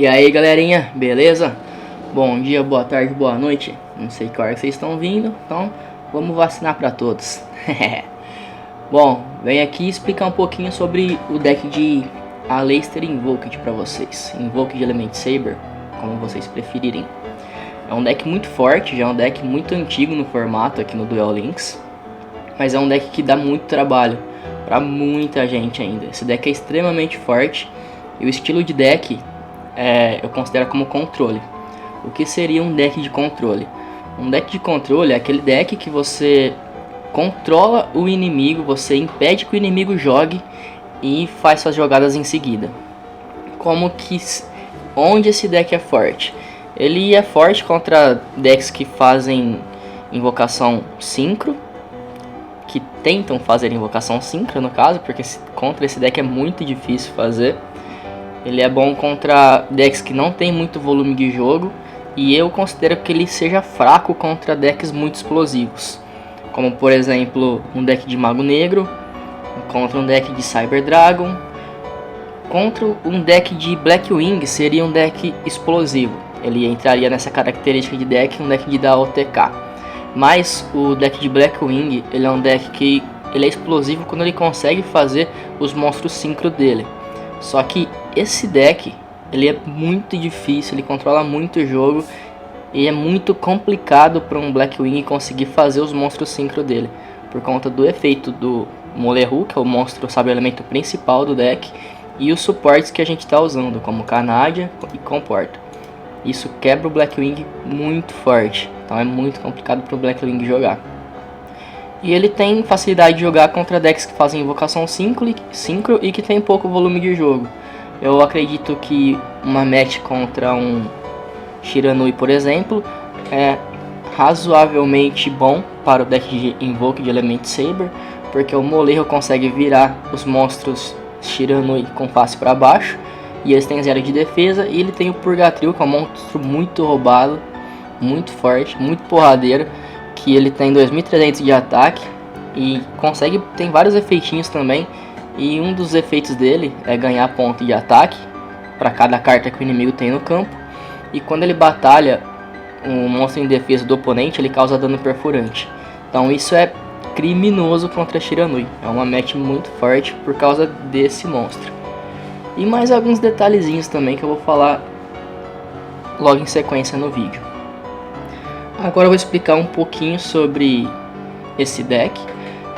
E aí galerinha, beleza? Bom dia, boa tarde, boa noite. Não sei que hora vocês estão vindo, então vamos vacinar pra todos. Bom, venho aqui explicar um pouquinho sobre o deck de Aleister Invoked pra vocês. Invoked Element Saber, como vocês preferirem. É um deck muito forte, já é um deck muito antigo no formato aqui no Duel Links. Mas é um deck que dá muito trabalho pra muita gente ainda. Esse deck é extremamente forte e o estilo de deck eu considero como controle. O que seria um deck de controle? Um deck de controle é aquele deck que você controla o inimigo, você impede que o inimigo jogue e faz suas jogadas em seguida. Onde esse deck é forte? Ele é forte contra decks que fazem invocação sincro, que tentam fazer invocação sincro no caso, porque contra esse deck é muito difícil fazer. Ele é bom contra decks que não tem muito volume de jogo, e eu considero que ele seja fraco contra decks muito explosivos, como por exemplo um deck de Mago Negro, contra um deck de Cyber Dragon, contra um deck de Blackwing seria um deck explosivo. Ele entraria nessa característica de deck, um deck de dar OTK. Mas o deck de Blackwing, ele é um deck que ele é explosivo quando ele consegue fazer os monstros sincro dele. Só que esse deck, ele é muito difícil, ele controla muito o jogo e é muito complicado para um Blackwing conseguir fazer os monstros sincro dele, por conta do efeito do Molehu, que é o monstro sabe-elemento principal do deck, e os suportes que a gente está usando, como Canadia e Comporta. Isso quebra o Blackwing muito forte, então é muito complicado para o Blackwing jogar. E ele tem facilidade de jogar contra decks que fazem invocação sincro e que tem pouco volume de jogo. Eu acredito que uma match contra um Shiranui, por exemplo, é razoavelmente bom para o deck de Invoked Element Saber, porque o Molehu consegue virar os monstros Shiranui com face para baixo, e eles têm 0 de defesa, e ele tem o Purgatril, que é um monstro muito roubado, muito forte, muito porradeiro, que ele tem 2300 de ataque e tem vários efeitinhos também, e um dos efeitos dele é ganhar ponto de ataque para cada carta que o inimigo tem no campo, e quando ele batalha um monstro em defesa do oponente, ele causa dano perfurante. Então isso é criminoso contra Shiranui, é uma match muito forte por causa desse monstro. E mais alguns detalhezinhos também que eu vou falar logo em sequência no vídeo. Agora eu vou explicar um pouquinho sobre esse deck.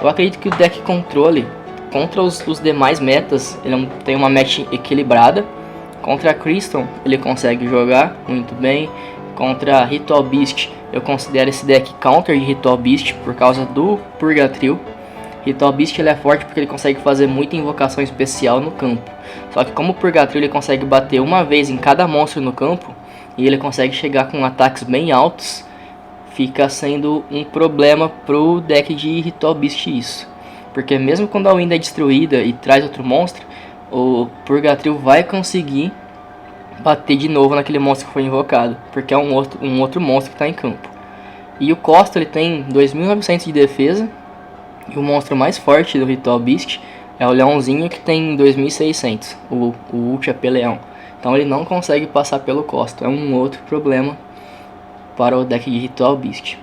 Eu acredito que o deck controle, contra os demais metas, ele tem uma match equilibrada. Contra a Crystal ele consegue jogar muito bem. Contra a Ritual Beast eu considero esse deck counter de Ritual Beast por causa do Purgatril. Ritual Beast ele é forte porque ele consegue fazer muita invocação especial no campo. Só que como o Purgatril ele consegue bater uma vez em cada monstro no campo, e ele consegue chegar com ataques bem altos, fica sendo um problema pro deck de Ritual Beast isso. Porque mesmo quando a Wind é destruída e traz outro monstro, o Purgatril vai conseguir bater de novo naquele monstro que foi invocado, porque é um outro monstro que está em campo. E o Costa ele tem 2900 de defesa, e o monstro mais forte do Ritual Beast é o Leãozinho, que tem 2600, o Ult AP Leão. Então ele não consegue passar pelo Costa, é um outro problema para o deck de Ritual Beast.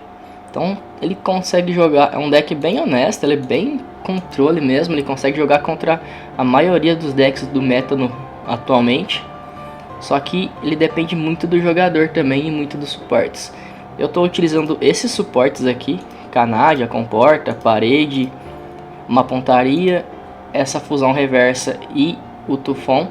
Então ele consegue jogar, é um deck bem honesto, ele é bem controle mesmo, ele consegue jogar contra a maioria dos decks do meta atualmente. Só que ele depende muito do jogador também e muito dos suportes. Eu estou utilizando esses suportes aqui, Canadia, Comporta, Parede, uma Pontaria, essa fusão reversa e o Tufão,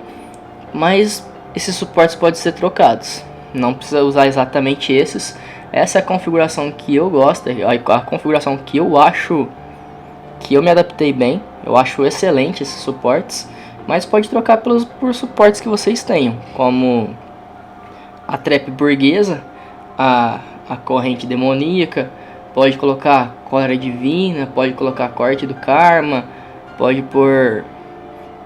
mas esses suportes podem ser trocados. Não precisa usar exatamente esses. Essa é a configuração que eu gosto, a configuração que eu acho que eu me adaptei bem. Eu acho excelente esses suportes, mas pode trocar por suportes que vocês tenham, como a Trap Burguesa, a Corrente Demoníaca, pode colocar Cólera Divina, pode colocar Corte do Karma, pode pôr,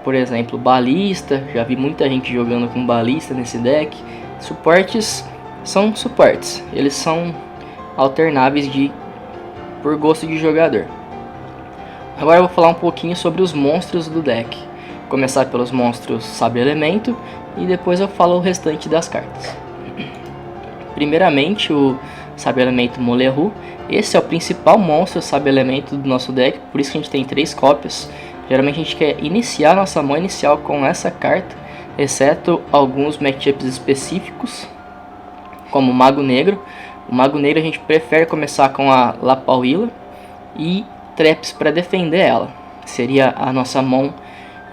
por exemplo, Balista. Já vi muita gente jogando com Balista nesse deck. Suportes são suportes, eles são alternáveis por gosto de jogador. Agora eu vou falar um pouquinho sobre os monstros do deck. Começar pelos monstros Sabe Elemento e depois eu falo o restante das cartas. Primeiramente, o Sabe-Elemento Molehu. Esse é o principal monstro Sabe-Elemento do nosso deck, por isso que a gente tem 3 cópias. Geralmente a gente quer iniciar nossa mão inicial com essa carta, exceto alguns matchups específicos, como o Mago Negro. O Mago Negro a gente prefere começar com a Lapauila e Traps para defender ela. Seria a nossa mão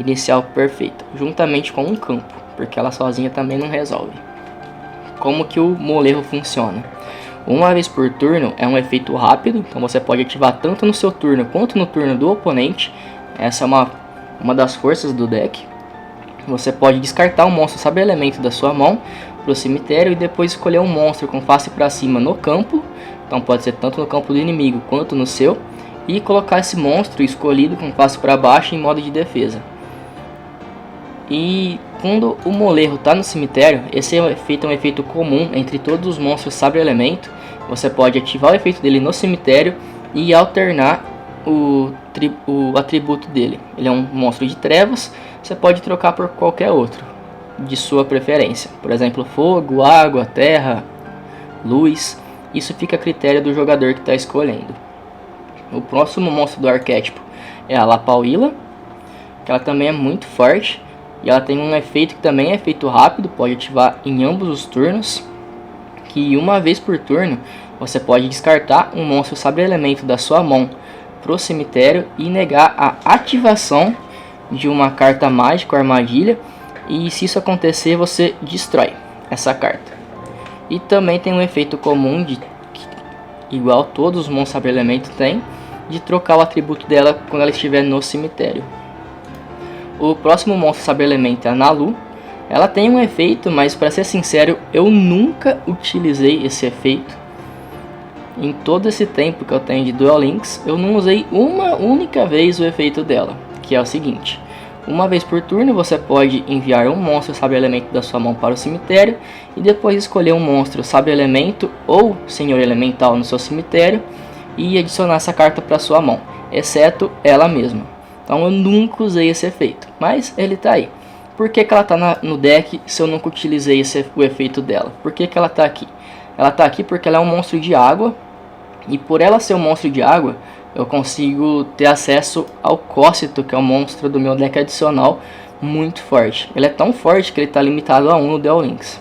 inicial perfeita, juntamente com um campo, porque ela sozinha também não resolve. Como que o Molehu funciona? Uma vez por turno é um efeito rápido, então você pode ativar tanto no seu turno quanto no turno do oponente. Essa é uma das forças do deck. Você pode descartar um monstro Sabe-Elemento da sua mão para o cemitério e depois escolher um monstro com face para cima no campo, então pode ser tanto no campo do inimigo quanto no seu, e colocar esse monstro escolhido com face para baixo em modo de defesa. E quando o Molehu está no cemitério, esse efeito é um efeito comum entre todos os monstros Sabe-Elemento. Você pode ativar o efeito dele no cemitério e alternar o atributo dele. Ele é um monstro de trevas, você pode trocar por qualquer outro de sua preferência. Por exemplo, fogo, água, terra, luz. Isso fica a critério do jogador que está escolhendo. O próximo monstro do arquétipo é a Lapauila, que ela também é muito forte. E ela tem um efeito que também é efeito rápido, pode ativar em ambos os turnos. Que uma vez por turno você pode descartar um monstro Sabe-Elemento da sua mão para o cemitério e negar a ativação de uma carta mágica ou armadilha. E se isso acontecer, você destrói essa carta. E também tem um efeito comum, igual todos os monstros Sabe-Elemento têm, de trocar o atributo dela quando ela estiver no cemitério. O próximo monstro Sabe-Elemento é a Naalu. Ela tem um efeito, mas para ser sincero, eu nunca utilizei esse efeito. Em todo esse tempo que eu tenho de Duel Links, eu não usei uma única vez o efeito dela, que é o seguinte: uma vez por turno você pode enviar um monstro Sabe-Elemento da sua mão para o cemitério e depois escolher um monstro Sabe-Elemento ou Senhor Elemental no seu cemitério e adicionar essa carta para sua mão, exceto ela mesma. Então eu nunca usei esse efeito, mas ele tá aí. Por que ela tá no deck se eu nunca utilizei o efeito dela? Por que ela tá aqui? Ela tá aqui porque ela é um monstro de água, e por ela ser um monstro de água, eu consigo ter acesso ao Cócito, que é um monstro do meu deck adicional muito forte. Ele é tão forte que ele está limitado a 1 no Duel Links,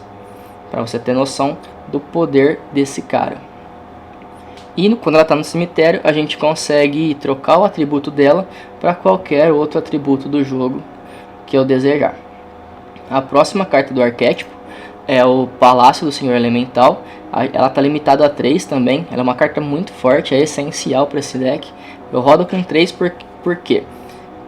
para você ter noção do poder desse cara. E quando ela está no cemitério, a gente consegue trocar o atributo dela para qualquer outro atributo do jogo que eu desejar. A próxima carta do arquétipo é o Palácio do Senhor Elemental. Ela está limitada a 3 também. Ela é uma carta muito forte, é essencial para esse deck. Eu rodo com 3 por quê?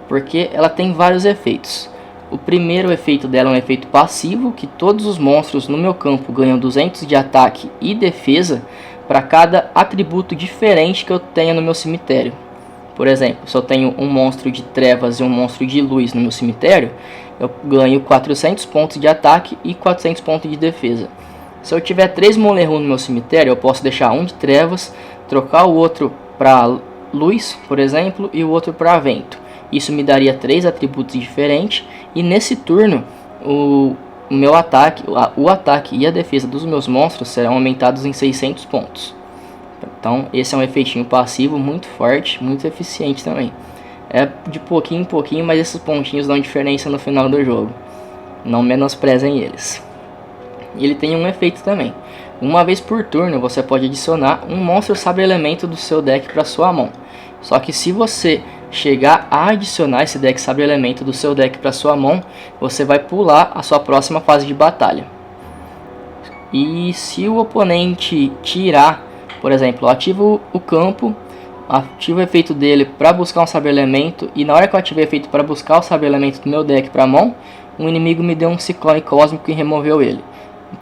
Porque ela tem vários efeitos. O primeiro efeito dela é um efeito passivo, que todos os monstros no meu campo ganham 200 de ataque e defesa para cada atributo diferente que eu tenha no meu cemitério. Por exemplo, se eu tenho um monstro de trevas e um monstro de luz no meu cemitério, eu ganho 400 pontos de ataque e 400 pontos de defesa. Se eu tiver 3 Molehu no meu cemitério, eu posso deixar um de trevas, trocar o outro para luz, por exemplo, e o outro para vento. Isso me daria 3 atributos diferentes, e nesse turno o ataque e a defesa dos meus monstros serão aumentados em 600 pontos. Então esse é um efeitinho passivo muito forte, muito eficiente também. É de pouquinho em pouquinho, mas esses pontinhos dão diferença no final do jogo. Não menosprezem eles. E ele tem um efeito também. Uma vez por turno você pode adicionar um monstro Sabe-Elemento do seu deck para sua mão. Só que se você chegar a adicionar esse deck Sabe-Elemento do seu deck para sua mão, você vai pular a sua próxima fase de batalha. E se o oponente tirar, por exemplo, eu ativo o campo, ativo o efeito dele para buscar um Sabe-Elemento, e na hora que eu ativei o efeito para buscar o Sabe-Elemento do meu deck para mão, um inimigo me deu um Ciclone Cósmico e removeu ele.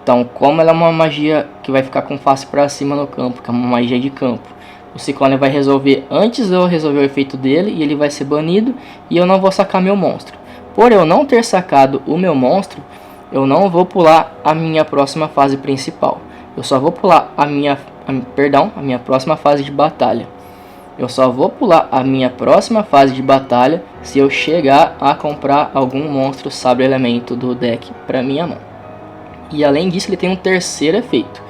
Então, como ela é uma magia que vai ficar com face para cima no campo, que é uma magia de campo, o Ciclone vai resolver antes de eu resolver o efeito dele, e ele vai ser banido, e eu não vou sacar meu monstro. Por eu não ter sacado o meu monstro, eu não vou pular a minha próxima fase principal. Eu só vou pular a minha próxima fase de batalha. Eu só vou pular a minha próxima fase de batalha se eu chegar a comprar algum monstro sabre elemento do deck para minha mão. E além disso ele tem um terceiro efeito,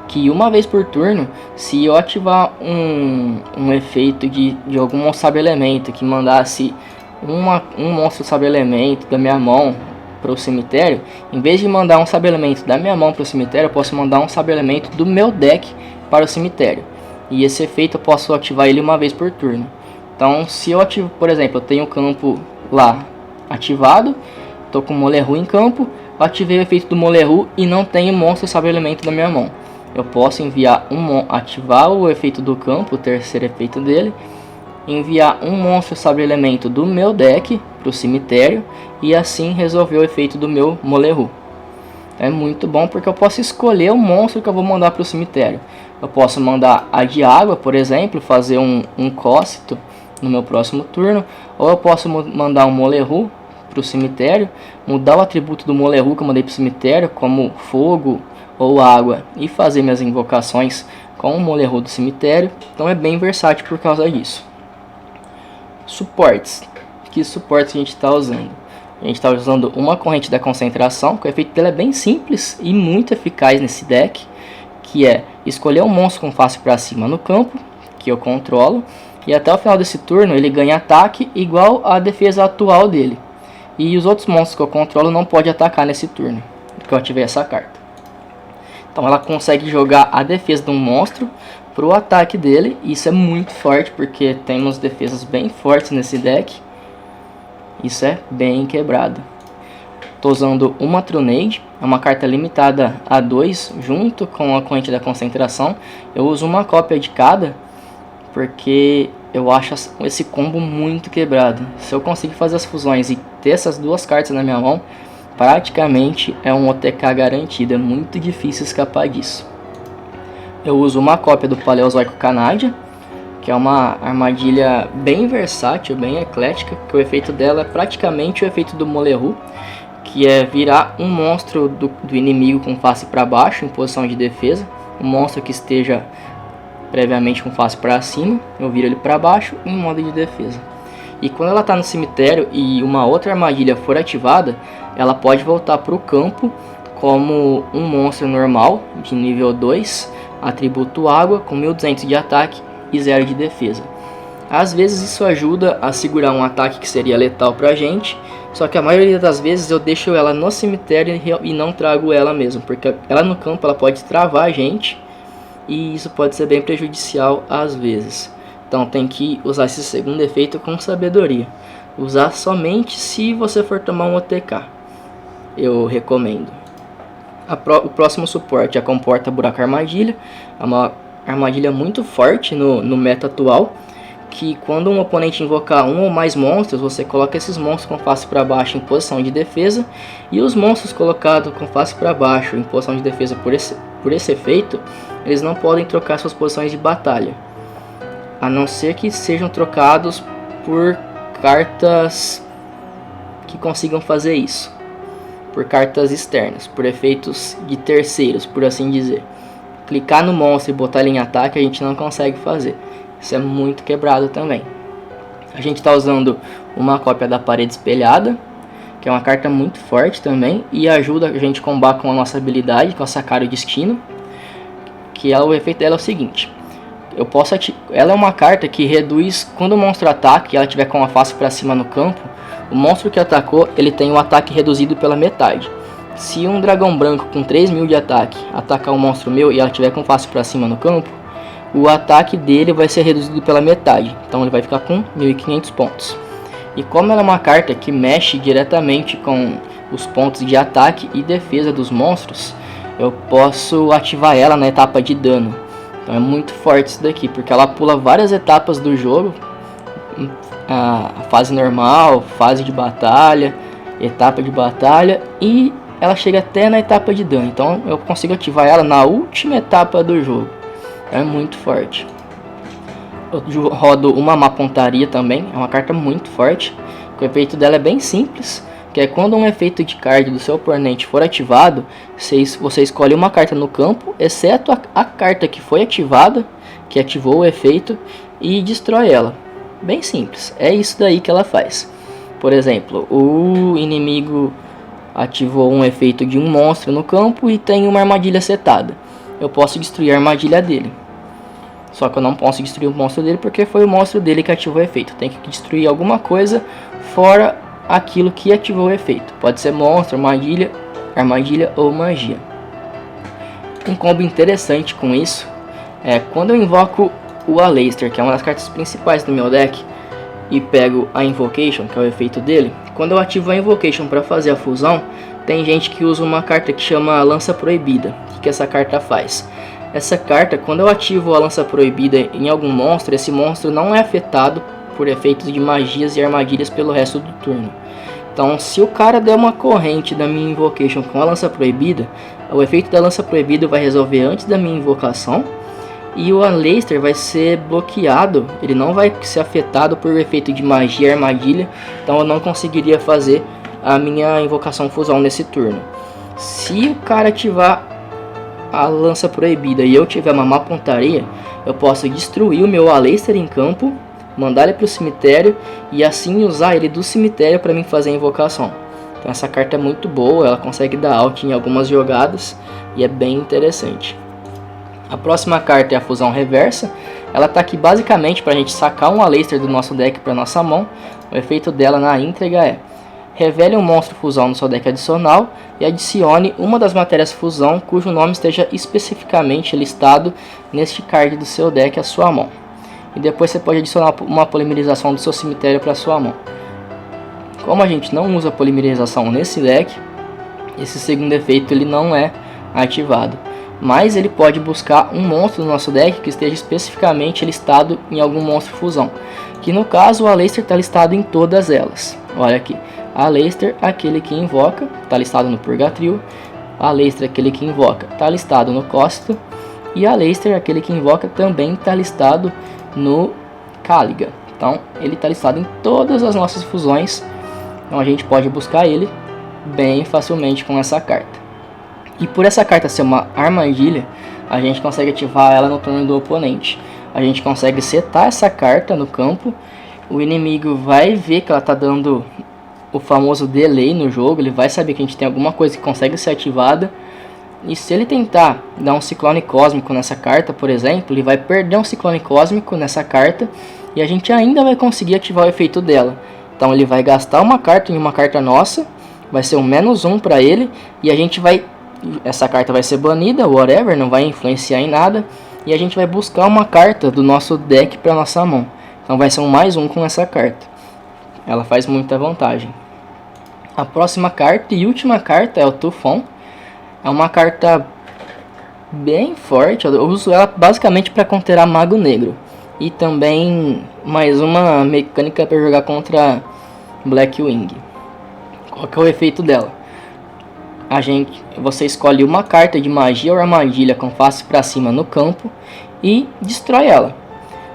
que uma vez por turno, se eu ativar um efeito de algum monstro sabre elemento que mandasse um monstro sabre elemento da minha mão para o cemitério, em vez de mandar um sabre elemento da minha mão para o cemitério, eu posso mandar um sabre elemento do meu deck para o cemitério. E esse efeito eu posso ativar ele uma vez por turno. Então se eu ativo, por exemplo, eu tenho o campo lá ativado, estou com o Moleru em campo, eu ativei o efeito do Moleru e não tenho monstro sabre elemento da minha mão. Eu posso enviar ativar o efeito do campo, o terceiro efeito dele, enviar um monstro sabre elemento do meu deck para o cemitério e assim resolver o efeito do meu Moleru. É muito bom porque eu posso escolher o monstro que eu vou mandar para o cemitério. Eu posso mandar a de água, por exemplo, fazer um Cócito no meu próximo turno, ou eu posso mandar um Moleru para o cemitério, mudar o atributo do Moleru que eu mandei para o cemitério, como fogo ou água, e fazer minhas invocações com o Moleru do cemitério. Então é bem versátil por causa disso. Suportes. Que suportes a gente está usando? A gente está usando uma corrente da concentração, que o efeito dela é bem simples e muito eficaz nesse deck, que é escolher um monstro com face para cima no campo, que eu controlo, e até o final desse turno ele ganha ataque igual à defesa atual dele. E os outros monstros que eu controlo não podem atacar nesse turno, que eu ativei essa carta. Então ela consegue jogar a defesa de um monstro para o ataque dele, e isso é muito forte, porque temos defesas bem fortes nesse deck. Isso é bem quebrado. Estou usando uma Trunade, é uma carta limitada a 2, junto com a corrente da concentração. Eu uso uma cópia de cada, porque eu acho esse combo muito quebrado. Se eu conseguir fazer as fusões e ter essas duas cartas na minha mão, praticamente é um OTK garantido, é muito difícil escapar disso. Eu uso uma cópia do Paleozoico Canadia, que é uma armadilha bem versátil, bem eclética, que o efeito dela é praticamente o efeito do Moleru, que é virar um monstro do inimigo com face para baixo, em posição de defesa. Um monstro que esteja previamente com face para cima, eu viro ele para baixo em modo de defesa. E quando ela está no cemitério e uma outra armadilha for ativada, ela pode voltar para o campo como um monstro normal, de nível 2, atributo água, com 1200 de ataque e 0 de defesa. Às vezes isso ajuda a segurar um ataque que seria letal pra gente, só que a maioria das vezes eu deixo ela no cemitério e não trago ela mesmo, porque ela no campo ela pode travar a gente e isso pode ser bem prejudicial às vezes. Então tem que usar esse segundo efeito com sabedoria. Usar somente se você for tomar um OTK, eu recomendo. O próximo suporte é a Comporta Buraco Armadilha, é uma armadilha muito forte no meta atual, que quando um oponente invocar um ou mais monstros, você coloca esses monstros com face para baixo em posição de defesa, e os monstros colocados com face para baixo em posição de defesa por esse efeito, eles não podem trocar suas posições de batalha, a não ser que sejam trocados por cartas que consigam fazer isso, por cartas externas, por efeitos de terceiros, por assim dizer. Clicar no monstro e botar ele em ataque a gente não consegue fazer. Isso é muito quebrado também. A gente está usando uma cópia da Parede Espelhada, que é uma carta muito forte também e ajuda a gente a combar com a nossa habilidade, com a Sacar o Destino. Que o efeito dela é o seguinte: ela é uma carta que reduz quando o monstro ataca e ela tiver com a face para cima no campo. O monstro que atacou ele tem o ataque reduzido pela metade. Se um dragão branco com 3000 de ataque atacar um monstro meu e ela tiver com face para cima no campo, o ataque dele vai ser reduzido pela metade, então ele vai ficar com 1500 pontos. E como ela é uma carta que mexe diretamente com os pontos de ataque e defesa dos monstros, eu posso ativar ela na etapa de dano. Então é muito forte isso daqui, porque ela pula várias etapas do jogo, a fase normal, fase de batalha, etapa de batalha, e ela chega até na etapa de dano. Então eu consigo ativar ela na última etapa do jogo. É muito forte. Eu rodo uma Má Pontaria também, é uma carta muito forte. O efeito dela é bem simples, que é quando um efeito de card do seu oponente for ativado, você escolhe uma carta no campo, exceto a carta que foi ativada, que ativou o efeito, e destrói ela. Bem simples, é isso daí que ela faz. Por exemplo, o inimigo ativou um efeito de um monstro no campo e tem uma armadilha setada. Eu posso destruir a armadilha dele. Só que eu não posso destruir o monstro dele porque foi o monstro dele que ativou o efeito. Tem que destruir alguma coisa fora aquilo que ativou o efeito. Pode ser monstro, armadilha ou magia. Um combo interessante com isso é quando eu invoco o Aleister, que é uma das cartas principais do meu deck, e pego a Invocation, que é o efeito dele. Quando eu ativo a Invocation para fazer a fusão, tem gente que usa uma carta que chama Lança Proibida. O que essa carta faz? Essa carta, quando eu ativo a Lança Proibida em algum monstro, esse monstro não é afetado por efeitos de magias e armadilhas pelo resto do turno. Então, se o cara der uma corrente da minha Invocation com a Lança Proibida, o efeito da Lança Proibida vai resolver antes da minha invocação, e o Aleister vai ser bloqueado, ele não vai ser afetado por efeito de magia e armadilha, então eu não conseguiria fazer a minha invocação fusão nesse turno. Se o cara ativar a Lança Proibida e eu tiver uma má pontaria, eu posso destruir o meu Aleister em campo, mandar ele para o cemitério e assim usar ele do cemitério para mim fazer a invocação. Então essa carta é muito boa, ela consegue dar out em algumas jogadas e é bem interessante. A próxima carta é a Fusão Reversa. Ela está aqui basicamente para a gente sacar um Aleister do nosso deck para nossa mão. O efeito dela na entrega é: revele um monstro fusão no seu deck adicional e adicione uma das matérias fusão cujo nome esteja especificamente listado neste card do seu deck à sua mão. E depois você pode adicionar uma polimerização do seu cemitério para sua mão. Como a gente não usa polimerização nesse deck, esse segundo efeito ele não é ativado. Mas ele pode buscar um monstro no nosso deck que esteja especificamente listado em algum monstro fusão. Que no caso o Aleister está listado em todas elas. Olha aqui, Aleister, aquele que invoca, está listado no Purgatrio. Aleister, aquele que invoca, está listado no Costa. E Aleister, aquele que invoca, também está listado no Caliga. Então ele está listado em todas as nossas fusões. Então a gente pode buscar ele bem facilmente com essa carta. E por essa carta ser uma armadilha, a gente consegue ativar ela no turno do oponente. A gente consegue setar essa carta no campo. O inimigo vai ver que ela está dando o famoso delay no jogo. Ele vai saber que a gente tem alguma coisa que consegue ser ativada. E se ele tentar dar um ciclone cósmico nessa carta, por exemplo, ele vai perder um ciclone cósmico nessa carta. E a gente ainda vai conseguir ativar o efeito dela. Então ele vai gastar uma carta em uma carta nossa. Vai ser um -1 para ele. E a gente vai... essa carta vai ser banida, whatever, não vai influenciar em nada. E a gente vai buscar uma carta do nosso deck para nossa mão. Então vai ser um +1 com essa carta. Ela faz muita vantagem. A próxima carta e última carta é o Tufão. É uma carta bem forte. Eu uso ela basicamente para counterar Mago Negro. E também mais uma mecânica para jogar contra Blackwing. Qual que é o efeito dela? Você escolhe uma carta de magia ou armadilha com face para cima no campo e destrói ela.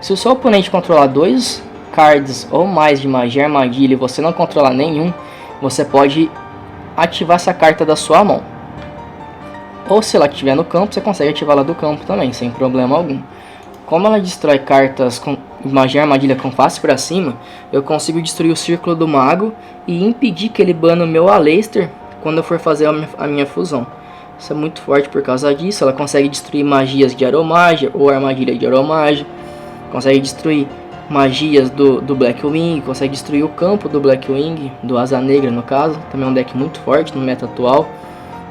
Se o seu oponente controlar 2 cards ou mais de magia ou armadilha e você não controlar nenhum, você pode ativar essa carta da sua mão. Ou se ela estiver no campo, você consegue ativá-la do campo também, sem problema algum. Como ela destrói cartas com magia e armadilha com face para cima, eu consigo destruir o Círculo do Mago e impedir que ele bane o meu Aleister quando eu for fazer a minha fusão. Isso é muito forte por causa disso. Ela consegue destruir magias de Aromagia ou armadilha de Aromagia. Consegue destruir magias do Blackwing. Consegue destruir o campo do Blackwing, do Asa Negra no caso. Também é um deck muito forte no meta atual.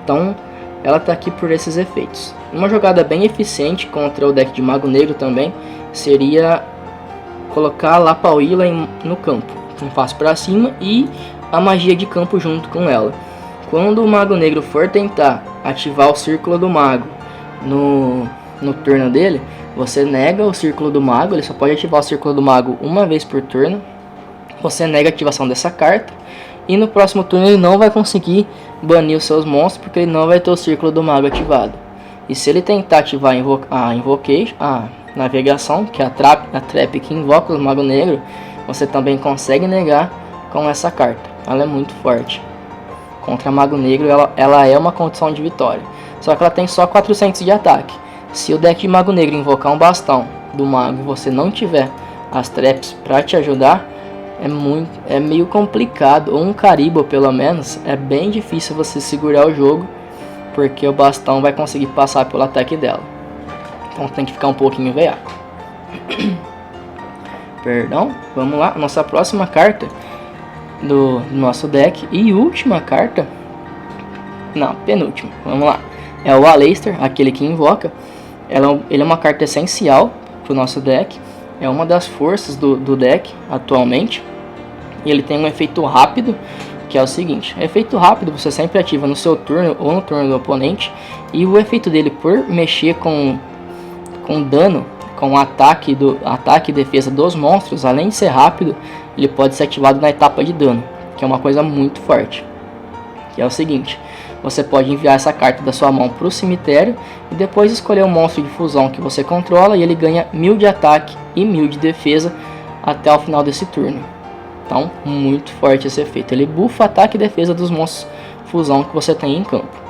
Então ela está aqui por esses efeitos. Uma jogada bem eficiente contra o deck de Mago Negro também seria colocar a Lapauila no campo, com face para cima, e a magia de campo junto com ela. Quando o Mago Negro for tentar ativar o Círculo do Mago no turno dele, você nega o Círculo do Mago. Ele só pode ativar o Círculo do Mago uma vez por turno. Você nega a ativação dessa carta. E no próximo turno ele não vai conseguir banir os seus monstros, porque ele não vai ter o Círculo do Mago ativado. E se ele tentar ativar a navegação, que é a trap que invoca o Mago Negro, você também consegue negar com essa carta. Ela é muito forte. Contra Mago Negro ela é uma condição de vitória. Só que ela tem só 400 de ataque. Se o deck de Mago Negro invocar um bastão do Mago e você não tiver as traps para te ajudar, é meio complicado. Ou um Karibo pelo menos, é bem difícil você segurar o jogo, porque o bastão vai conseguir passar pelo ataque dela. Então tem que ficar um pouquinho veaco. Perdão, vamos lá. Nossa próxima carta do nosso deck e última carta, não, penúltima, vamos lá. É o Aleister, aquele que invoca. Ele é uma carta essencial para o nosso deck. É uma das forças do deck atualmente. E ele tem um efeito rápido, que é o seguinte: efeito rápido você sempre ativa no seu turno ou no turno do oponente. E o efeito dele, por mexer com dano, com ataque e defesa dos monstros, além de ser rápido, ele pode ser ativado na etapa de dano, que é uma coisa muito forte. Que é o seguinte: você pode enviar essa carta da sua mão para o cemitério e depois escolher um monstro de fusão que você controla, e ele ganha 1000 de ataque e 1000 de defesa até o final desse turno. Então, muito forte esse efeito. Ele buffa ataque e defesa dos monstros fusão que você tem em campo.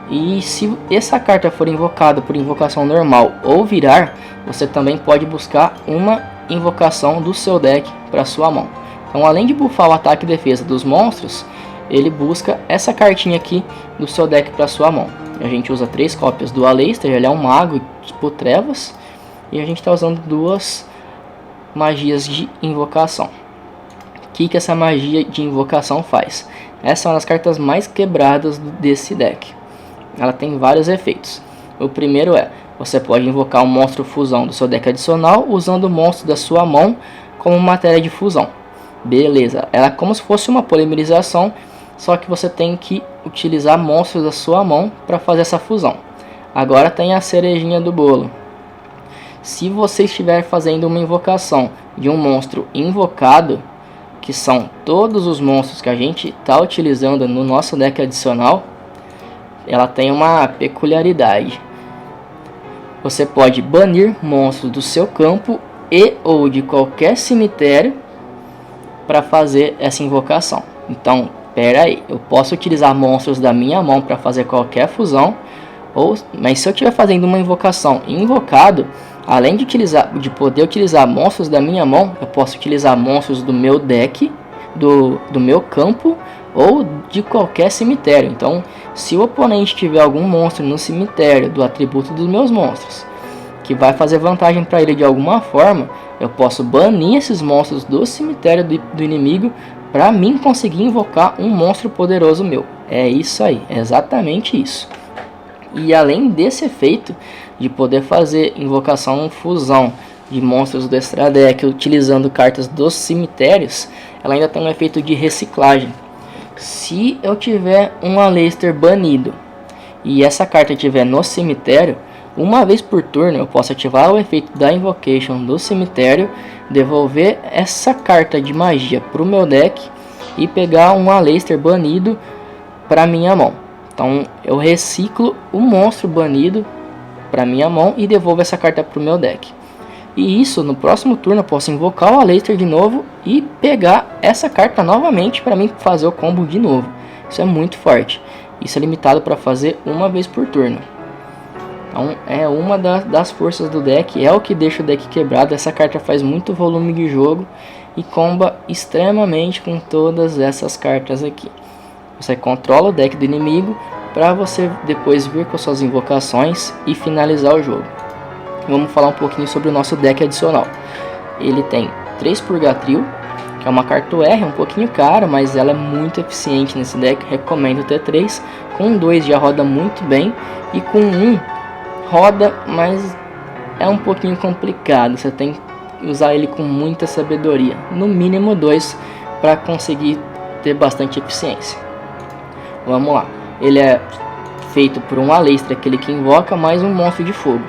E se essa carta for invocada por invocação normal ou virar, você também pode buscar uma invocação do seu deck para sua mão. Então, além de buffar o ataque e defesa dos monstros, ele busca essa cartinha aqui do seu deck para sua mão. A gente usa 3 cópias do Aleister, ele é um mago tipo trevas, e a gente está usando 2 magias de invocação. O que essa magia de invocação faz? Essa é uma das cartas mais quebradas desse deck. Ela tem vários efeitos. O primeiro é: você pode invocar um monstro fusão do seu deck adicional usando o monstro da sua mão como matéria de fusão. Beleza, ela é como se fosse uma polimerização, só que você tem que utilizar monstros da sua mão para fazer essa fusão. Agora tem a cerejinha do bolo. Se você estiver fazendo uma invocação de um monstro invocado, que são todos os monstros que a gente está utilizando no nosso deck adicional, ela tem uma peculiaridade. Você pode banir monstros do seu campo e ou de qualquer cemitério para fazer essa invocação. Então, pera aí, eu posso utilizar monstros da minha mão para fazer qualquer fusão, mas se eu estiver fazendo uma invocação invocado, além de poder utilizar monstros da minha mão, eu posso utilizar monstros do meu deck, do meu campo ou de qualquer cemitério. Então, se o oponente tiver algum monstro no cemitério do atributo dos meus monstros, que vai fazer vantagem para ele de alguma forma, eu posso banir esses monstros do cemitério do inimigo para mim conseguir invocar um monstro poderoso meu. É isso aí, é exatamente isso. E além desse efeito de poder fazer invocação fusão de monstros do extra deck utilizando cartas dos cemitérios, ela ainda tem um efeito de reciclagem. Se eu tiver um Aleister banido e essa carta estiver no cemitério, uma vez por turno eu posso ativar o efeito da Invocation do cemitério, devolver essa carta de magia para o meu deck e pegar um Aleister banido para minha mão. Então eu reciclo o monstro banido para minha mão e devolvo essa carta para o meu deck. E isso, no próximo turno eu posso invocar o Aleister de novo e pegar essa carta novamente para mim fazer o combo de novo. Isso é muito forte. Isso é limitado para fazer uma vez por turno. Então é uma das forças do deck, é o que deixa o deck quebrado. Essa carta faz muito volume de jogo e comba extremamente com todas essas cartas aqui. Você controla o deck do inimigo para você depois vir com suas invocações e finalizar o jogo. Vamos falar um pouquinho sobre o nosso deck adicional. Ele tem 3 Purgatril, que é uma carta R, um pouquinho cara, mas ela é muito eficiente nesse deck, recomendo ter 3. Com 2 já roda muito bem, e com 1 roda, mas é um pouquinho complicado, você tem que usar ele com muita sabedoria, no mínimo 2 para conseguir ter bastante eficiência. Vamos lá, ele é feito por um Aleister, aquele que invoca, mais um monstro de fogo.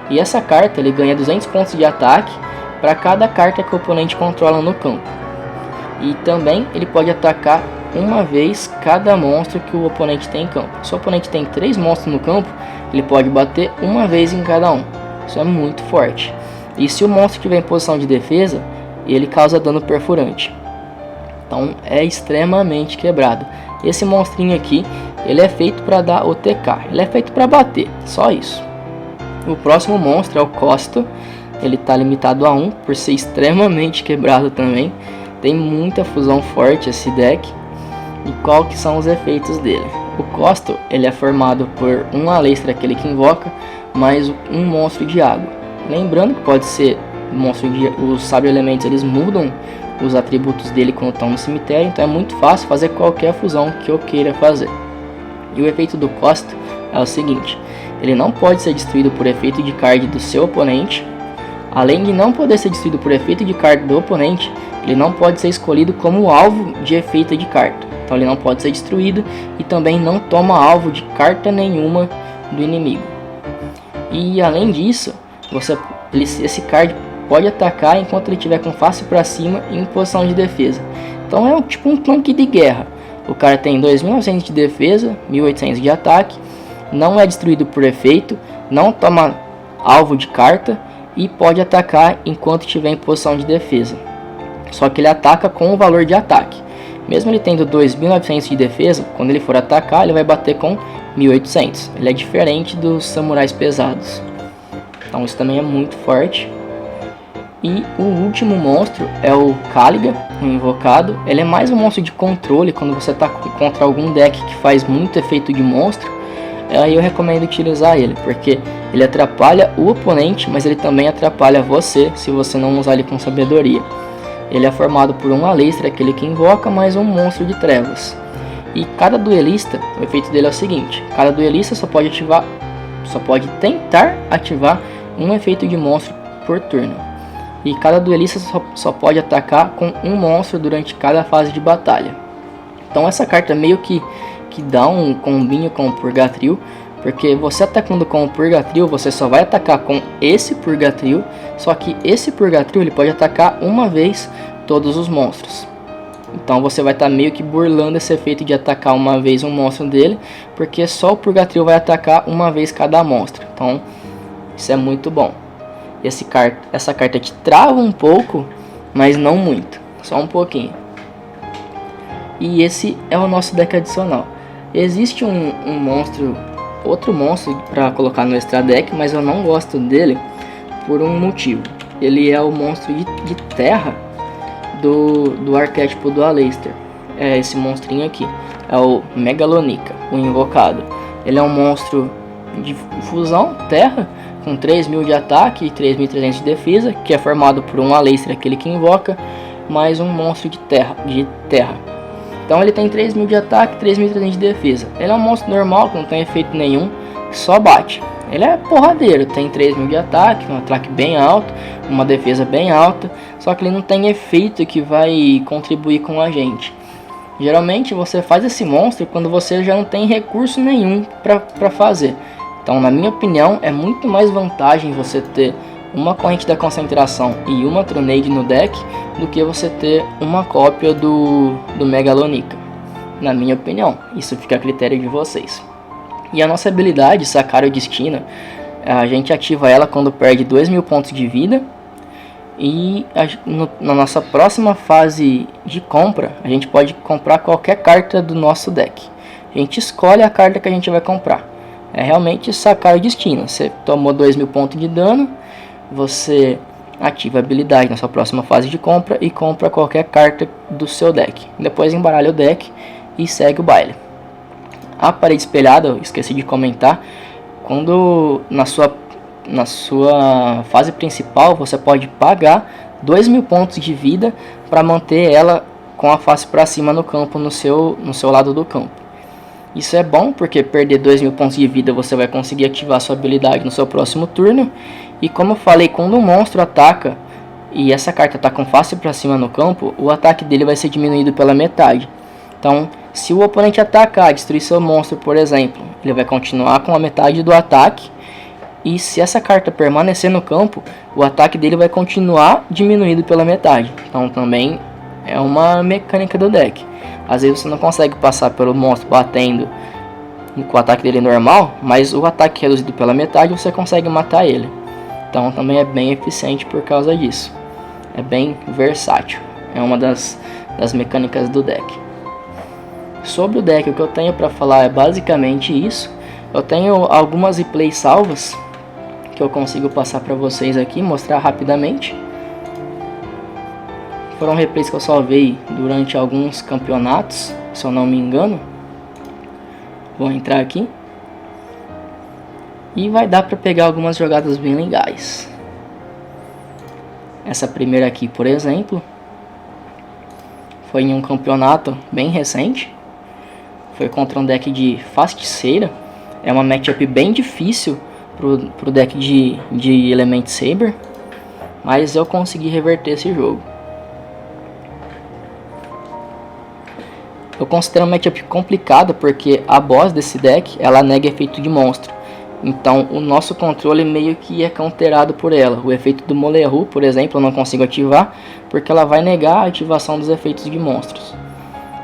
E essa carta ele ganha 200 pontos de ataque para cada carta que o oponente controla no campo. E também ele pode atacar uma vez cada monstro que o oponente tem em campo. Se o oponente tem 3 monstros no campo, ele pode bater uma vez em cada um. Isso é muito forte. E se o monstro estiver em posição de defesa, ele causa dano perfurante. Então é extremamente quebrado. Esse monstrinho aqui, ele é feito para dar OTK. Ele é feito para bater, só isso. O próximo monstro é o Costo, ele está limitado a 1, por ser extremamente quebrado também. Tem muita fusão forte esse deck. E qual que são os efeitos dele? O Costo, ele é formado por um Aleister, aquele que invoca, mais um monstro de água. Lembrando que pode ser monstro de... Os Sábio Elementos, eles mudam os atributos dele quando estão no cemitério, então é muito fácil fazer qualquer fusão que eu queira fazer. E o efeito do Costo é o seguinte: ele não pode ser destruído por efeito de card do seu oponente. Além de não poder ser destruído por efeito de card do oponente, ele não pode ser escolhido como alvo de efeito de carta. Então ele não pode ser destruído e também não toma alvo de carta nenhuma do inimigo. E além disso, esse card pode atacar enquanto ele estiver com face para cima em posição de defesa. Então é tipo um tanque de guerra. O cara tem 2.900 de defesa, 1.800 de ataque, não é destruído por efeito, não toma alvo de carta e pode atacar enquanto estiver em posição de defesa. Só que ele ataca com o valor de ataque. Mesmo ele tendo 2.900 de defesa, quando ele for atacar, ele vai bater com 1.800. Ele é diferente dos samurais pesados. Então isso também é muito forte. E o último monstro é o Caliga, o invocado. Ele é mais um monstro de controle quando você está contra algum deck que faz muito efeito de monstro. Aí eu recomendo utilizar ele, porque ele atrapalha o oponente, mas ele também atrapalha você se você não usar ele com sabedoria. Ele é formado por um Aleister, aquele que invoca, mais um monstro de trevas. E cada duelista, o efeito dele é o seguinte: cada duelista só pode tentar ativar um efeito de monstro por turno. E cada duelista só pode atacar com um monstro durante cada fase de batalha. Então essa carta meio que dá um combinho com o Purgatril, porque você atacando com o Purgatril, você só vai atacar com esse Purgatril, só que esse Purgatril ele pode atacar uma vez todos os monstros. Então você vai estar meio que burlando esse efeito de atacar uma vez um monstro dele, porque só o Purgatril vai atacar uma vez cada monstro. Então isso é muito bom. Essa carta te trava um pouco, mas não muito, só um pouquinho. E esse é o nosso deck adicional. Existe outro monstro para colocar no extra deck, mas eu não gosto dele por um motivo. Ele é o monstro de terra do arquétipo do Aleister. É esse monstrinho aqui, é o Megalonica, o invocado. Ele é um monstro de fusão terra, com 3.000 de ataque e 3.300 de defesa, que é formado por um Aleister, aquele que invoca, mais um monstro de terra. Então ele tem 3.000 de ataque e 3.300 de defesa. Ele é um monstro normal, que não tem efeito nenhum, só bate. Ele é porradeiro, tem 3.000 de ataque, um ataque bem alto, uma defesa bem alta, só que ele não tem efeito que vai contribuir com a gente. Geralmente você faz esse monstro quando você já não tem recurso nenhum para fazer. Então, na minha opinião, é muito mais vantagem você ter uma corrente da concentração e uma Tronade no deck do que você ter uma cópia do Megalonica. Na minha opinião, isso fica a critério de vocês. E a nossa habilidade, Sacar o Destino, a gente ativa ela quando perde 2.000 pontos de vida. E na nossa próxima fase de compra, a gente pode comprar qualquer carta do nosso deck. A gente escolhe a carta que a gente vai comprar. É realmente sacar o destino. Você tomou 2.000 pontos de dano, você ativa a habilidade na sua próxima fase de compra e compra qualquer carta do seu deck. Depois embaralha o deck e segue o baile. A parede espelhada, eu esqueci de comentar, quando na sua fase principal você pode pagar 2.000 pontos de vida para manter ela com a face para cima no campo, no seu lado do campo. Isso é bom porque perder 2.000 pontos de vida você vai conseguir ativar sua habilidade no seu próximo turno. E como eu falei, quando um monstro ataca e essa carta está com face para cima no campo, o ataque dele vai ser diminuído pela metade. Então, se o oponente atacar, destruir seu monstro, por exemplo, ele vai continuar com a metade do ataque. E se essa carta permanecer no campo, o ataque dele vai continuar diminuído pela metade. Então também é uma mecânica do deck. Às vezes você não consegue passar pelo monstro batendo com o ataque dele normal, mas o ataque reduzido pela metade você consegue matar ele. Então também é bem eficiente por causa disso. É bem versátil. É uma das mecânicas do deck. Sobre o deck, o que eu tenho para falar é basicamente isso. Eu tenho algumas replays salvas que que eu consigo passar para vocês aqui, mostrar rapidamente. Foram replays que eu salvei durante alguns campeonatos, se eu não me engano. Vou entrar aqui. E vai dar para pegar algumas jogadas bem legais. Essa primeira aqui, por exemplo, foi em um campeonato bem recente. Foi contra um deck de Fasticeira. É uma matchup bem difícil pro deck de Element Saber. Mas eu consegui reverter esse jogo. Eu considero uma matchup complicada porque a boss desse deck, ela nega efeito de monstro. Então o nosso controle meio que é counterado por ela. O efeito do Moleru, por exemplo, eu não consigo ativar porque ela vai negar a ativação dos efeitos de monstros.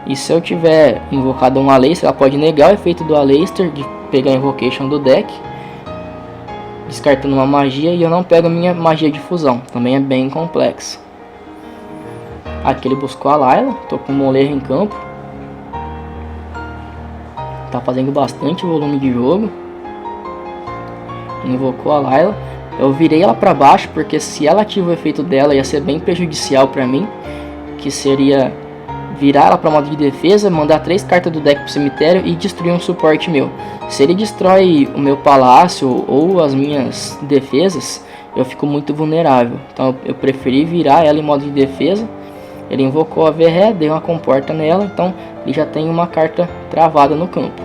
E se eu tiver invocado um Aleister, ela pode negar o efeito do Aleister de pegar a Invocation do deck, descartando uma magia, e eu não pego a minha magia de fusão. Também é bem complexo. Aqui ele buscou a Layla, tô com o Moleru em campo. Tá fazendo bastante volume de jogo. Invocou a Layla. Eu virei ela para baixo porque se ela ativa o efeito dela ia ser bem prejudicial para mim, que seria virar ela para modo de defesa, mandar 3 cartas do deck pro cemitério e destruir um suporte meu. Se ele destrói o meu palácio ou as minhas defesas, eu fico muito vulnerável. Então eu preferi virar ela em modo de defesa. Ele invocou a Verré, deu uma comporta nela, então ele já tem uma carta travada no campo.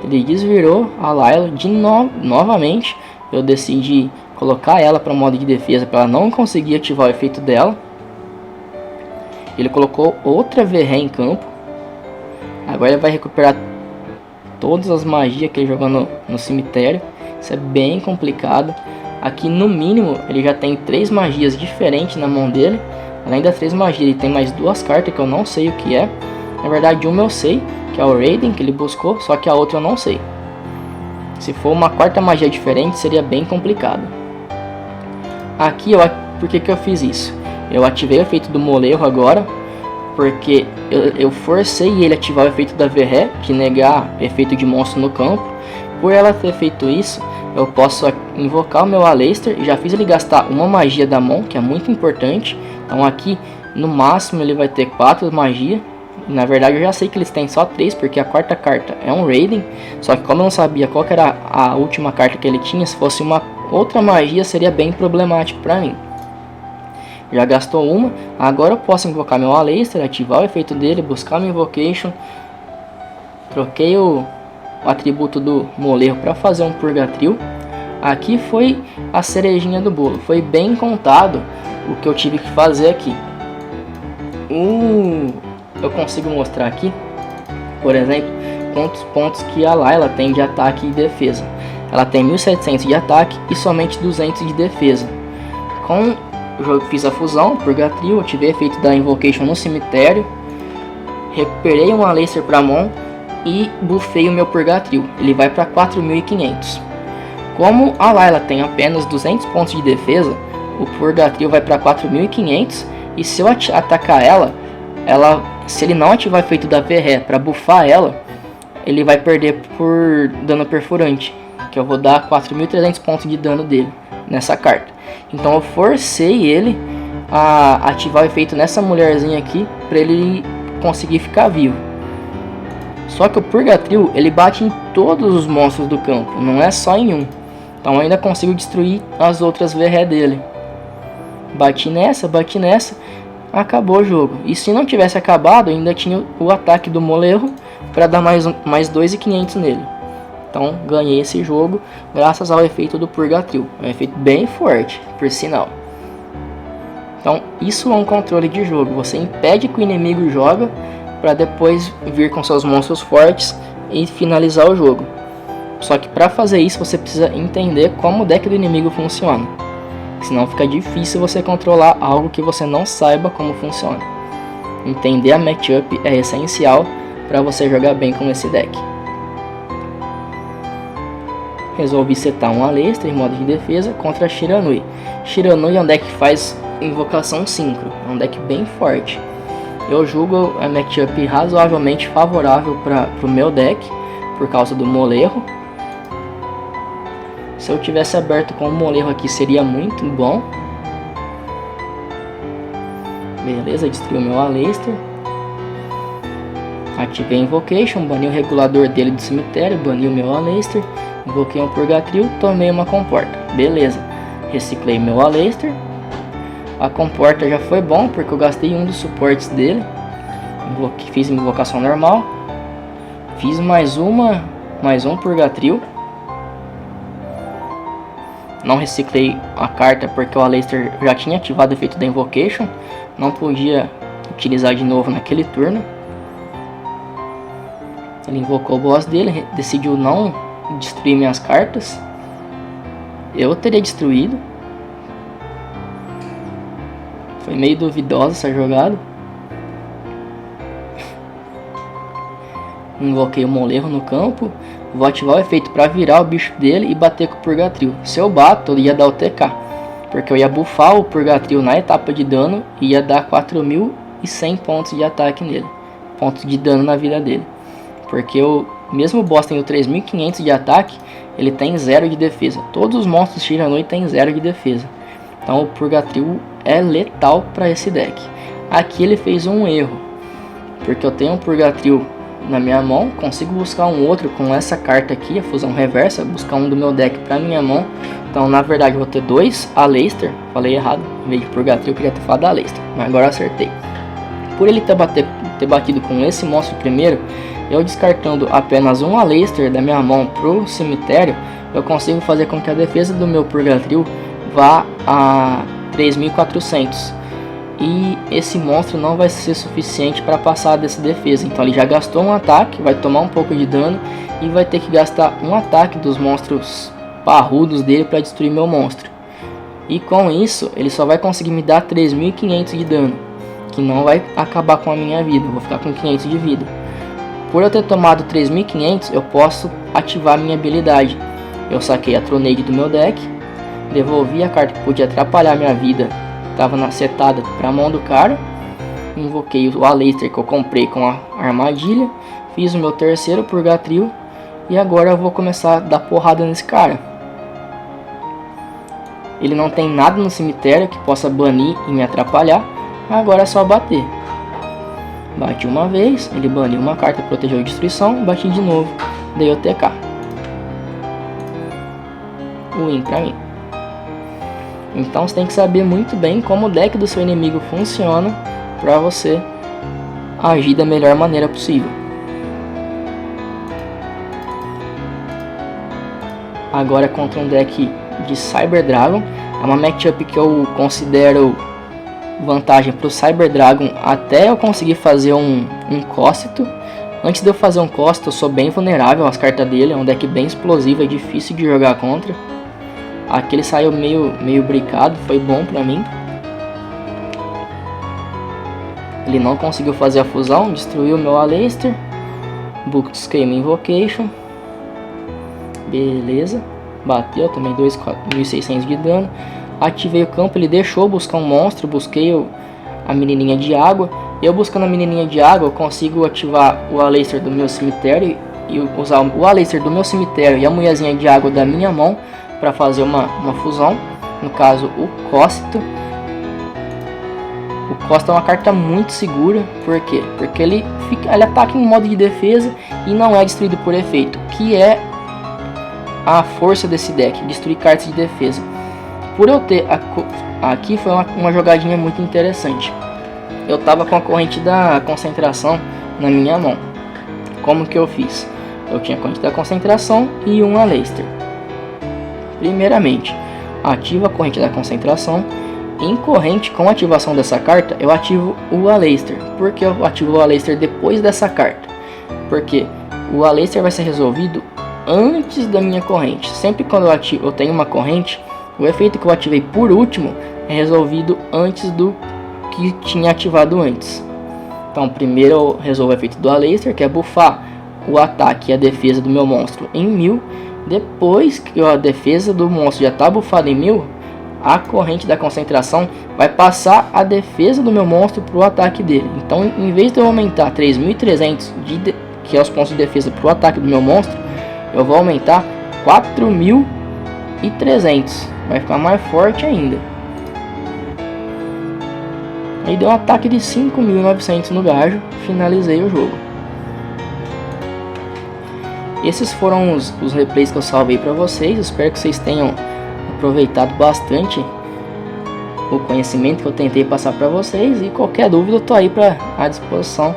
Ele desvirou a Layla novamente. Eu decidi colocar ela para modo de defesa para ela não conseguir ativar o efeito dela. Ele colocou outra Verré em campo. Agora ele vai recuperar todas as magias que ele jogou no cemitério. Isso é bem complicado. Aqui no mínimo ele já tem 3 magias diferentes na mão dele. Além das 3 magias, ele tem mais 2 cartas que eu não sei o que é. Na verdade, uma eu sei, que é o Raiden, que ele buscou, só que a outra eu não sei. Se for uma 4ª magia diferente, seria bem complicado. Aqui, por que eu fiz isso? Eu ativei o efeito do Moleru agora, porque eu forcei ele a ativar o efeito da Verré, que negar efeito de monstro no campo. Por ela ter feito isso, eu posso invocar o meu Aleister, e já fiz ele gastar uma magia da mão, que é muito importante. Então aqui, no máximo, ele vai ter 4 magias. Na verdade eu já sei que eles têm só 3, porque a 4ª carta é um Raiden. Só que como eu não sabia qual que era a última carta que ele tinha, se fosse uma outra magia seria bem problemático para mim. Já gastou uma, agora eu posso invocar meu Aleister, ativar o efeito dele, buscar meu Invocation. Troquei o atributo do Moleru para fazer um Purgatril. Aqui foi a cerejinha do bolo, foi bem contado o que eu tive que fazer aqui. Eu consigo mostrar aqui, por exemplo, quantos pontos que a Layla tem de ataque e defesa. Ela tem 1700 de ataque e somente 200 de defesa. Com o jogo fiz a fusão, Purgatril, ativei o efeito da Invocation no cemitério, recuperei um Aleister para mão e buffei o meu Purgatril. Ele vai para 4500. Como a Layla tem apenas 200 pontos de defesa, o Purgatril vai para 4500, e se eu atacar ela, se ele não ativar o efeito da Verré para buffar ela, ele vai perder por dano perfurante, que eu vou dar 4300 pontos de dano dele nessa carta. Então eu forcei ele a ativar o efeito nessa mulherzinha aqui para ele conseguir ficar vivo. Só que o Purgatril ele bate em todos os monstros do campo, não é só em um. Então eu ainda consigo destruir as outras Verré dele. Bati nessa, acabou o jogo. E se não tivesse acabado, ainda tinha o ataque do Moleru para dar mais 2.500 nele. Então ganhei esse jogo graças ao efeito do Purgatril. É um efeito bem forte, por sinal. Então isso é um controle de jogo. Você impede que o inimigo joga para depois vir com seus monstros fortes e finalizar o jogo. Só que para fazer isso você precisa entender como o deck do inimigo funciona. Senão fica difícil você controlar algo que você não saiba como funciona. Entender a matchup é essencial para você jogar bem com esse deck. Resolvi setar um Aleister em modo de defesa contra Shiranui. Shiranui é um deck que faz invocação sincro, é um deck bem forte. Eu julgo a matchup razoavelmente favorável para o meu deck, por causa do Moleru. Se eu tivesse aberto com o Molejo aqui seria muito bom. Beleza, destruiu meu Aleister. Ativei a Invocation, bani o regulador dele do cemitério, bani o meu Aleister. Invoquei um Purgatril, tomei uma Comporta. Beleza, reciclei meu Aleister. A Comporta já foi bom, porque eu gastei um dos suportes dele. Fiz invocação normal. Fiz mais um Purgatril. Não reciclei a carta porque o Aleister já tinha ativado o efeito da Invocation. Não podia utilizar de novo naquele turno. Ele invocou o boss dele, decidiu não destruir minhas cartas. Eu teria destruído. Foi meio duvidosa essa jogada. Invoquei o Molejo no campo. Vou ativar o efeito para virar o bicho dele e bater com o Purgatril. Se eu bato, eu ia dar o TK. Porque eu ia buffar o Purgatril na etapa de dano e ia dar 4.100 pontos de ataque nele. Pontos de dano na vida dele. Porque mesmo o boss tendo 3.500 de ataque, ele tem 0 de defesa. Todos os monstros Shiranui têm 0 de defesa. Então o Purgatril é letal para esse deck. Aqui ele fez um erro. Porque eu tenho um Purgatril na minha mão, consigo buscar um outro com essa carta aqui, a fusão reversa, buscar um do meu deck para minha mão. Então na verdade eu vou ter dois Aleister, falei errado, em vez de Purgatril eu queria ter falado Aleister, mas agora eu acertei. Por ele ter batido com esse monstro primeiro, eu descartando apenas um Aleister da minha mão pro cemitério, eu consigo fazer com que a defesa do meu Purgatril vá a 3.400. E esse monstro não vai ser suficiente para passar dessa defesa. Então ele já gastou um ataque, vai tomar um pouco de dano e vai ter que gastar um ataque dos monstros parrudos dele para destruir meu monstro. E com isso ele só vai conseguir me dar 3.500 de dano, que não vai acabar com a minha vida, eu vou ficar com 500 de vida. Por eu ter tomado 3.500 eu posso ativar minha habilidade. Eu saquei a Tronade do meu deck, devolvi a carta que podia atrapalhar minha vida, estava setada para a mão do cara. Invoquei o Aleister que eu comprei com a armadilha. Fiz o meu terceiro Purgatril. E agora eu vou começar a dar porrada nesse cara. Ele não tem nada no cemitério que possa banir e me atrapalhar. Agora é só bater. Bati uma vez, ele baniu uma carta, protegeu a destruição. Bati de novo, dei o TK. Win pra mim. Então você tem que saber muito bem como o deck do seu inimigo funciona para você agir da melhor maneira possível. Agora contra um deck de Cyber Dragon. É uma matchup que eu considero vantagem para o Cyber Dragon até eu conseguir fazer um Cócito. Antes de eu fazer um Cócito eu sou bem vulnerável às cartas dele. É um deck bem explosivo, é difícil de jogar contra. Aqui ele saiu meio brincado, foi bom pra mim. Ele não conseguiu fazer a fusão, destruiu o meu Aleister. Busquei minha Invocation. Beleza, bateu, tomei 2.600 de dano. Ativei o campo, ele deixou buscar um monstro, busquei a menininha de água. Eu buscando a menininha de água, eu consigo ativar o Aleister do meu cemitério e usar o Aleister do meu cemitério e a mulherzinha de água da minha mão para fazer uma fusão, no caso o Cócito. O Cócito é uma carta muito segura, por quê? Porque ele ataca em modo de defesa e não é destruído por efeito, que é a força desse deck, destruir cartas de defesa. Por eu ter aqui foi uma jogadinha muito interessante. Eu tava com a corrente da concentração na minha mão. Como que eu fiz? Eu tinha a corrente da concentração e um Aleister. Primeiramente, ativo a corrente da concentração. Em corrente, com a ativação dessa carta, eu ativo o Aleister. Por que eu ativo o Aleister depois dessa carta? Porque o Aleister vai ser resolvido antes da minha corrente. Sempre quando eu tenho uma corrente, o efeito que eu ativei por último é resolvido antes do que tinha ativado antes. Então primeiro eu resolvo o efeito do Aleister, que é buffar o ataque e a defesa do meu monstro em 1000. Depois que a defesa do monstro já está buffada em 1000, a corrente da concentração vai passar a defesa do meu monstro para o ataque dele. Então, em vez de eu aumentar 3.300, que é os pontos de defesa para o ataque do meu monstro, eu vou aumentar 4.000 e 300. Vai ficar mais forte ainda. Aí deu um ataque de 5.900 no gajo. Finalizei o jogo. Esses foram os replays que eu salvei para vocês. Espero que vocês tenham aproveitado bastante o conhecimento que eu tentei passar para vocês. E qualquer dúvida eu tô aí à disposição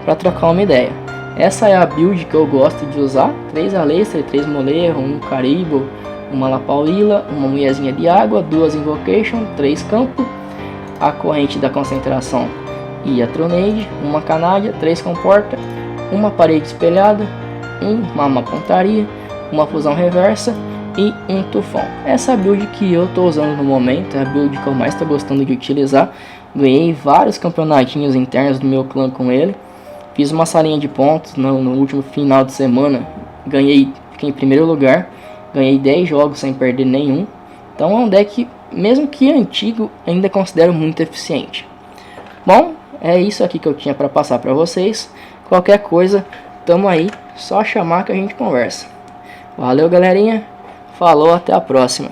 para trocar uma ideia. Essa é a build que eu gosto de usar. 3 Aleister, 3 Molerro, 1 Caribo, uma Lapaulila, uma Mulherzinha de Água, 2 Invocation, 3 Campo, a Corrente da Concentração e a Tronade, uma Canádia, 3 Comporta, uma Parede Espelhada, uma Pontaria, uma Fusão Reversa e um Tufão. Essa build que eu estou usando no momento é a build que eu mais estou gostando de utilizar. Ganhei vários campeonatinhos internos do meu clã com ele. Fiz uma salinha de pontos no último final de semana. Fiquei em primeiro lugar. Ganhei 10 jogos sem perder nenhum. Então é um deck, mesmo que antigo, ainda considero muito eficiente. Bom, é isso aqui que eu tinha para passar para vocês. Qualquer coisa, tamo aí. Só chamar que a gente conversa. Valeu, galerinha. Falou, até a próxima.